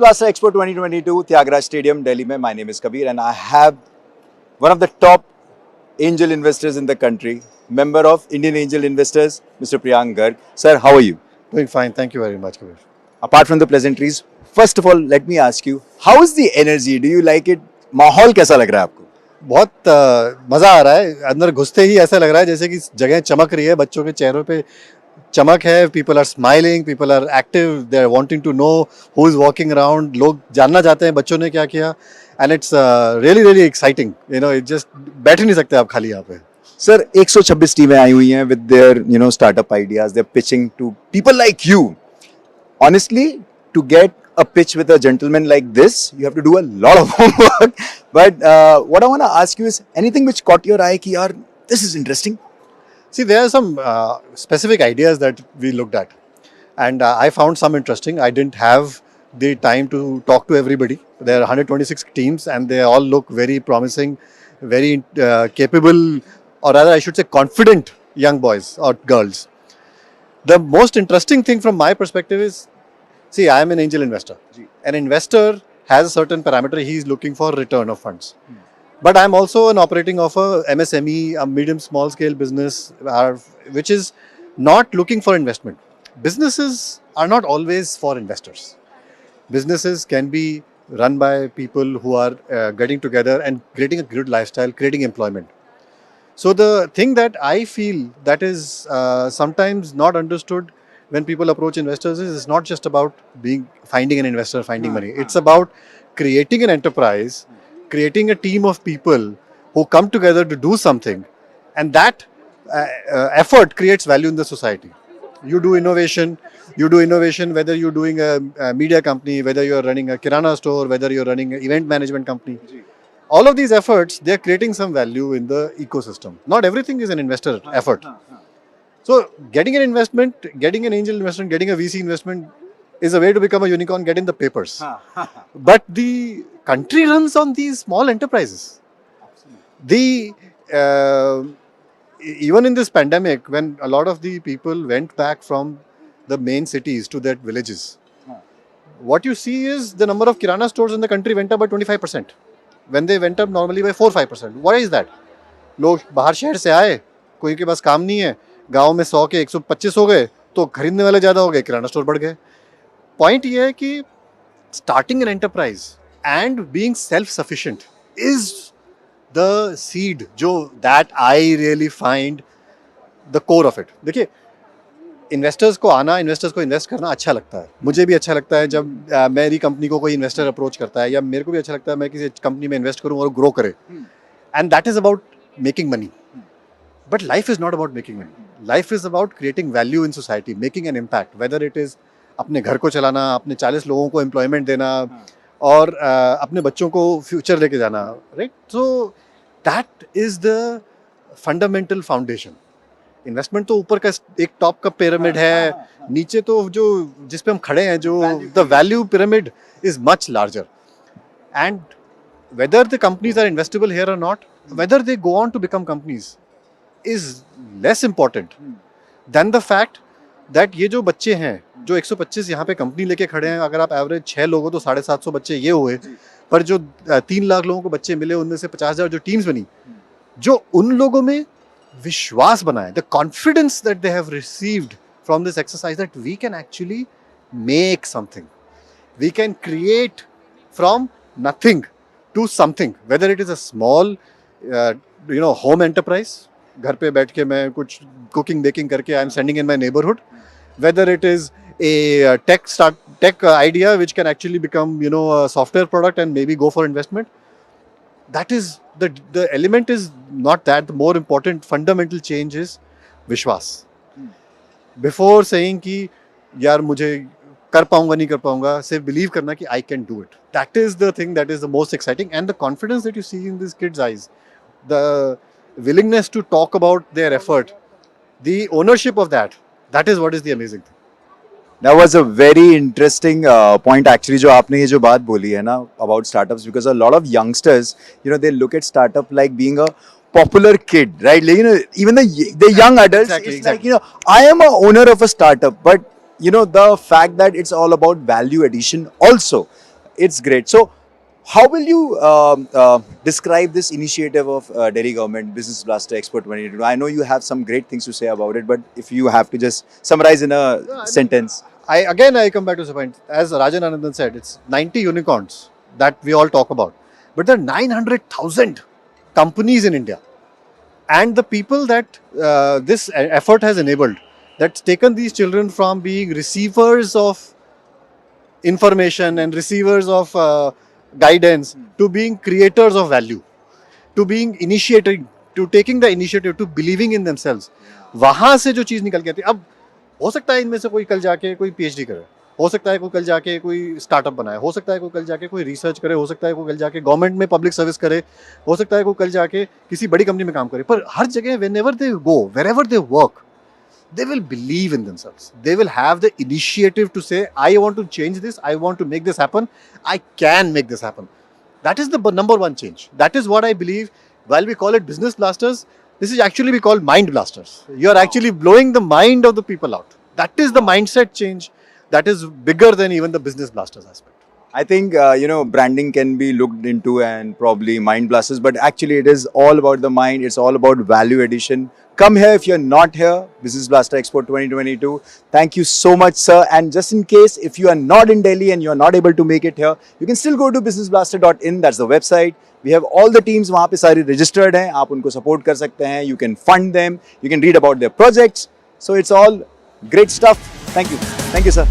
Blaster Expo 2022, Tyagaraja Stadium, Delhi. My name is Kabir, and I have one of the top angel investors in the country, member of Indian Angel Investors, Mr. Priyank Garg. Sir, how are you? Doing fine. Thank you very much, Kabir. Apart from the pleasantries, first of all, let me ask you, how is the energy? Do you like it? माहौल कैसा लग रहा है आपको? बहुत मज़ा आ रहा है. अंदर घुसते ही ऐसा लग रहा है जैसे कि जगह चमक रही है. बच्चों के चेहरों पे चमक है. People are smiling, people are active, they are wanting to know who is walking around. लोग जानना चाहते हैं बच्चों ने क्या किया. And it's really really exciting. You know, it just बैठ ही नहीं सकते आप खाली यहाँ पे. सर 126 टीमें आई हुई हैं with their startup ideas. They are pitching to people like you. Honestly, to get a pitch with a gentleman like this, you have to do a lot of homework. But what I want to ask you is anything which caught your eye ki yaar, this is interesting. See, there are some specific ideas that we looked at. And I found some interesting. I didn't have the time to talk to everybody. There are 126 teams and they all look very promising, very capable, or rather I should say confident young boys or girls. The most interesting thing from my perspective is, see, I am an angel investor. An investor has a certain parameter. He is looking for return of funds. But I am also an operating of a MSME, a medium small scale business, which is not looking for investment. Businesses are not always for investors. Businesses can be run by people who are getting together and creating a good lifestyle, creating employment. So the thing that I feel that is sometimes not understood when people approach investors is it's not just about finding an investor, finding money. It's about creating an enterprise, creating a team of people who come together to do something, and that effort creates value in the society. You do innovation whether you're doing a media company, whether you're running a kirana store, whether you're running an event management company. All of these efforts, they're creating some value in the ecosystem. Not everything is an investor effort. So getting an investment, getting an angel investment, getting a VC investment is a way to become a unicorn, get in the papers. But the country runs on these small enterprises. Even in this pandemic, when a lot of the people went back from the main cities to their villages, what you see is the number of kirana stores in the country went up by 25%. When they went up normally by 4-5%. Why is that? लोग बाहर शहर से आए, कोई के पास काम नहीं है, गांव में 100 के 125 हो गए, तो खरीदने वाले ज़्यादा हो गए, किराना स्टोर बढ़ गए. पॉइंट ये है कि starting an enterprise and being self-sufficient is the seed that I really find the core of it. देखिए, इन्वेस्टर्स को आना, इन्वेस्टर्स को इन्वेस्ट करना अच्छा लगता है. मुझे भी अच्छा लगता है जब मेरी कंपनी को कोई इन्वेस्टर अप्रोच करता है, या मेरे को भी अच्छा लगता है मैं किसी कंपनी में इन्वेस्ट करूं और ग्रो करे. And that is about making money. But life is not about making money. Life is about creating value in society, making an impact. Whether it is अपने घर को चलाना, अपने 40 लोगों को एम्प्लॉयमेंट देना, और अपने बच्चों को फ्यूचर लेके जाना. Right. So that is the fundamental foundation. Investment तो ऊपर का एक टॉप का पिरामिड है, नीचे तो जो जिस पे हम खड़े हैं, जो the value pyramid is much larger. And whether the companies are investable here और not, whether they go on to become companies is less important than the fact that ये जो बच्चे हैं, जो 125 यहाँ पे कंपनी लेके खड़े हैं, अगर आप एवरेज 6 लोग हो तो 750 बच्चे ये हुए. पर जो 3 लाख लोगों को बच्चे मिले, उनमें से 50,000 जो टीम्स बनी, जो उन लोगों में विश्वास बनाए, the confidence that they have received from this exercise that we can actually make something. We can create from nothing to something. Whether it is a small, home enterprise, घर पे बैठ के मैं कुछ cooking baking करके I am sending in my neighborhood. Whether it is a tech idea which can actually become a software product and maybe go for investment. That is the element is not that. The more important fundamental change is विश्वास. Before saying कि यार मुझे कर पाऊंगा नहीं कर पाऊंगा, सिर्फ believe करना कि I can do it. That is the thing that is the most exciting, and the confidence that you see in these kids' eyes, the willingness to talk about their effort, the ownership of that is what is the amazing thing. That was a very interesting point actually जो आपने ये जो बात बोली है ना about startups, because a lot of youngsters, they look at startup like being a popular kid, right? Like, even the young adults, it's like, I am a owner of a startup, but the fact that it's all about value addition also. it's great. So, how will you describe this initiative of Delhi government, Business Blaster Expo 22? I know you have some great things to say about it, but if you have to just summarize in a sentence. I come back to the point. As Rajan Anandan said, it's 90 unicorns that we all talk about. But there are 900,000 companies in India. And the people that this effort has enabled, that's taken these children from being receivers of information and receivers of guidance to being creators of value, to being initiating, to taking the initiative, to believing in themselves. वहाँ से जो चीज़ निकल के आती है, अब हो सकता है इनमें से कोई कल जाके कोई PhD करे, हो सकता है कोई कल जाके कोई स्टार्टअप बनाए, हो सकता है कोई कल जाके कोई रिसर्च करे, हो सकता है कोई कल जाके गवर्नमेंट में पब्लिक सर्विस करे, हो सकता है कोई कल जाके किसी बड़ी कंपनी में काम करे. पर हर जगह whenever they go, wherever they work, they will believe in themselves. They will have the initiative to say, I want to change this, I want to make this happen, I can make this happen. That is the number one change. That is what I believe. While we call it business blasters, this is actually we call mind blasters. You are actually blowing the mind of the people out. That is the mindset change that is bigger than even the business blasters aspect. I think branding can be looked into and probably mind blasters, but actually it is all about the mind. It's all about value addition. Come here if you're not here. Business Blaster Expo 2022. Thank you so much, sir. And just in case if you are not in Delhi and you are not able to make it here, you can still go to businessblaster.in. That's the website. We have all the teams वहाँ पे सारी registered हैं. आप उनको support कर सकते हैं. You can fund them. You can read about their projects. So it's all great stuff. Thank you. Thank you, sir.